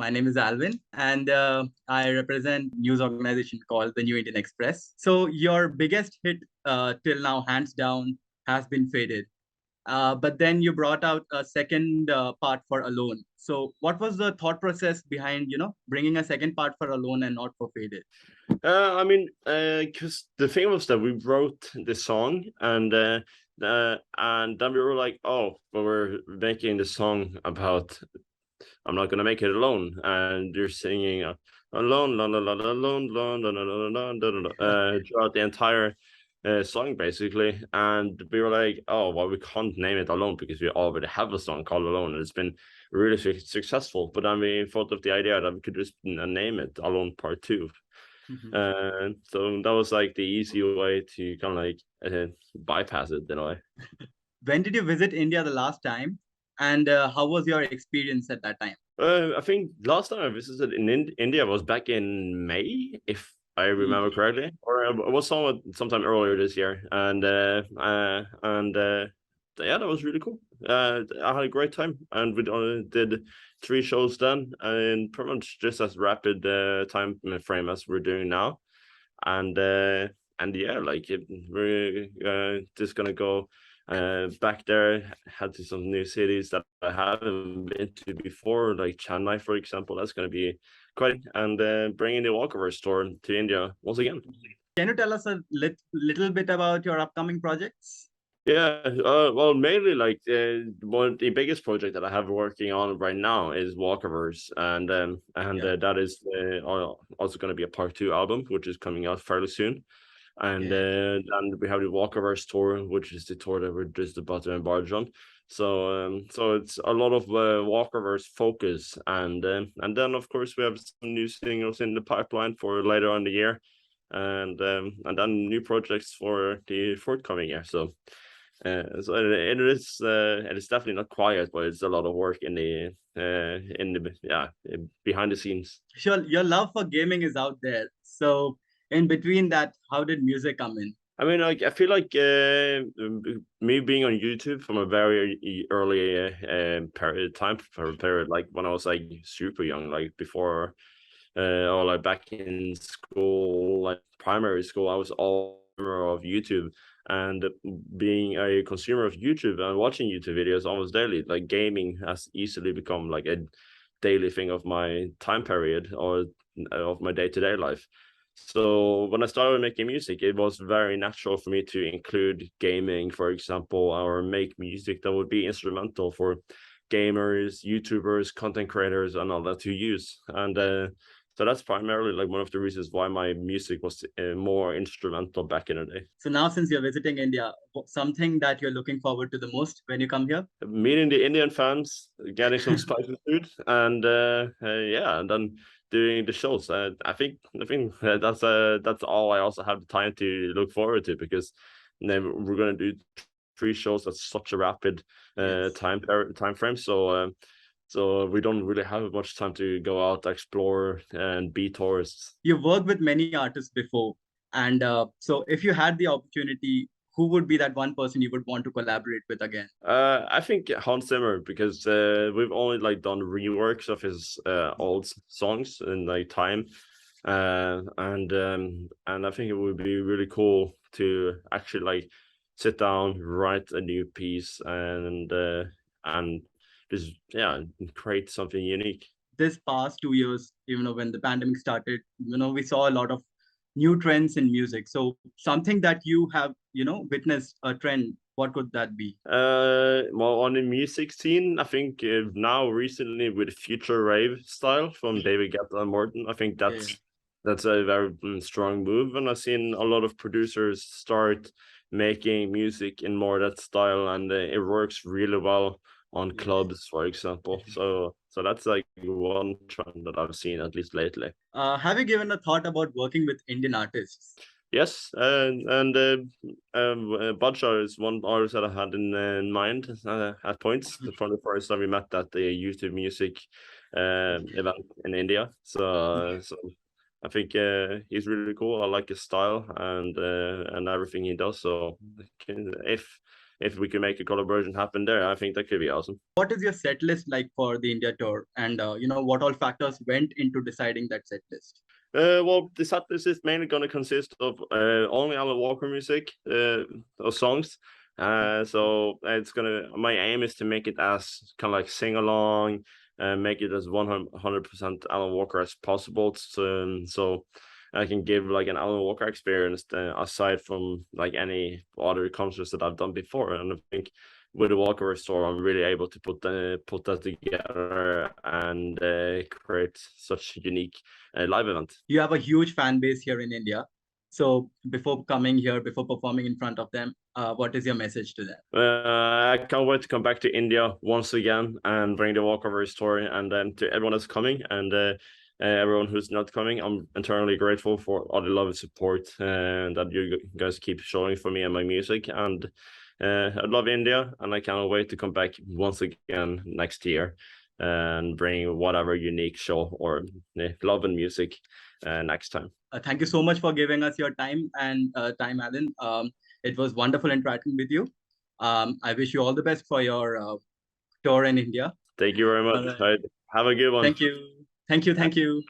My name is Alvin, and I represent news organization called the New Indian Express. So your biggest hit till now, hands down, has been Faded. But then you brought out a second part for Alone. So what was the thought process behind, bringing a second part for Alone and not for Faded? Because the thing was that we wrote the song and then we were like, oh, but we're making the song about I'm not gonna make it alone, and you're singing alone, la la la la alone, la la la la la la la throughout the entire song basically, and we were like, oh well, we can't name it Alone because we already have a song called Alone, and it's been really successful. But then we thought of the idea that we could just name it Alone Part Two. So that was like the easy way to kind of like bypass it in a way. When did you visit India the last time? And how was your experience at that time? I think last time I visited in India was back in May, if I remember correctly, or it was sometime earlier this year, and yeah, that was really cool. I had a great time, and we did 3 shows then, and pretty much just as rapid time frame as we're doing now, and uh, and yeah, like we're just gonna go back there, head to some new cities that I haven't been to before, like Chennai, for example. That's going to be quite, and bringing the Walkover store to India once again. Can you tell us a little bit about your upcoming projects? Yeah, well, mainly like the biggest project that I have working on right now is Walkovers, and that is also going to be a part 2 album, which is coming out fairly soon. And we have the Walkover's tour, which is the tour that we're just about to embark on. So it's a lot of Walkover's focus, and then of course we have some new singles in the pipeline for later on the year, and then new projects for the forthcoming year. So it is definitely not quiet, but it's a lot of work in the behind the scenes. Sure, your love for gaming is out there. So in between that, how did music come in? I mean, like I feel like me being on YouTube from a very early period, like when I was like super young, like before, or like back in school, like primary school, I was all of YouTube, and being a consumer of YouTube and watching YouTube videos almost daily, like gaming has easily become like a daily thing of my time period or of my day-to-day life. So when I started making music, it was very natural for me to include gaming, for example, or make music that would be instrumental for gamers, YouTubers, content creators, and all that to use. And so that's primarily like one of the reasons why my music was more instrumental back in the day. So now, since you're visiting India, something that you're looking forward to the most when you come here? Meeting the Indian fans, getting some spicy food, and yeah, and then doing the shows. I think that's all I also have the time to look forward to, because then we're gonna do 3 shows at such a rapid time frame. So we don't really have much time to go out, explore, and be tourists. You've worked with many artists before, and so if you had the opportunity, who would be that one person you would want to collaborate with again? I think Hans Zimmer, because we've only like done reworks of his old songs in like time, and I think it would be really cool to actually like sit down, write a new piece, and just create something unique. This past 2 years, when the pandemic started, we saw a lot of new trends in music. So something that you have, witnessed a trend, what could that be? Well, on the music scene, I think now recently with future rave style from David Guetta and Morton, I think that's a very strong move, and I've seen a lot of producers start making music in more that style, and it works really well on clubs, for example. So that's like one trend that I've seen at least lately. Have you given a thought about working with Indian artists? Yes, and Badshah is one artist that I had in mind at points from the first time we met at the YouTube Music event in India. So I think he's really cool. I like his style and everything he does. So if if we could make a collaboration happen there, I think that could be awesome. What is your set list like for the India tour? And what all factors went into deciding that set list? Well, the set list is mainly going to consist of only Alan Walker music, or songs. So it's my aim is to make it as kind of like sing along, and make it as 100% Alan Walker as possible. So I can give like an Alan Walker experience aside from like any other concerts that I've done before. And I think with the Walker Restore, I'm really able to put that together and create such unique live event. You have a huge fan base here in India. So before coming here, before performing in front of them, what is your message to them? I can't wait to come back to India once again and bring the Walkover story, and then to everyone that's coming and everyone who's not coming, I'm eternally grateful for all the love and support that you guys keep showing for me and my music. And I love India, and I can't wait to come back once again next year and bring whatever unique show or love and music next time. Thank you so much for giving us your time, Alan. It was wonderful interacting with you. I wish you all the best for your tour in India. Thank you very much. Right. Have a good one. Thank you. Thank you. Thank you.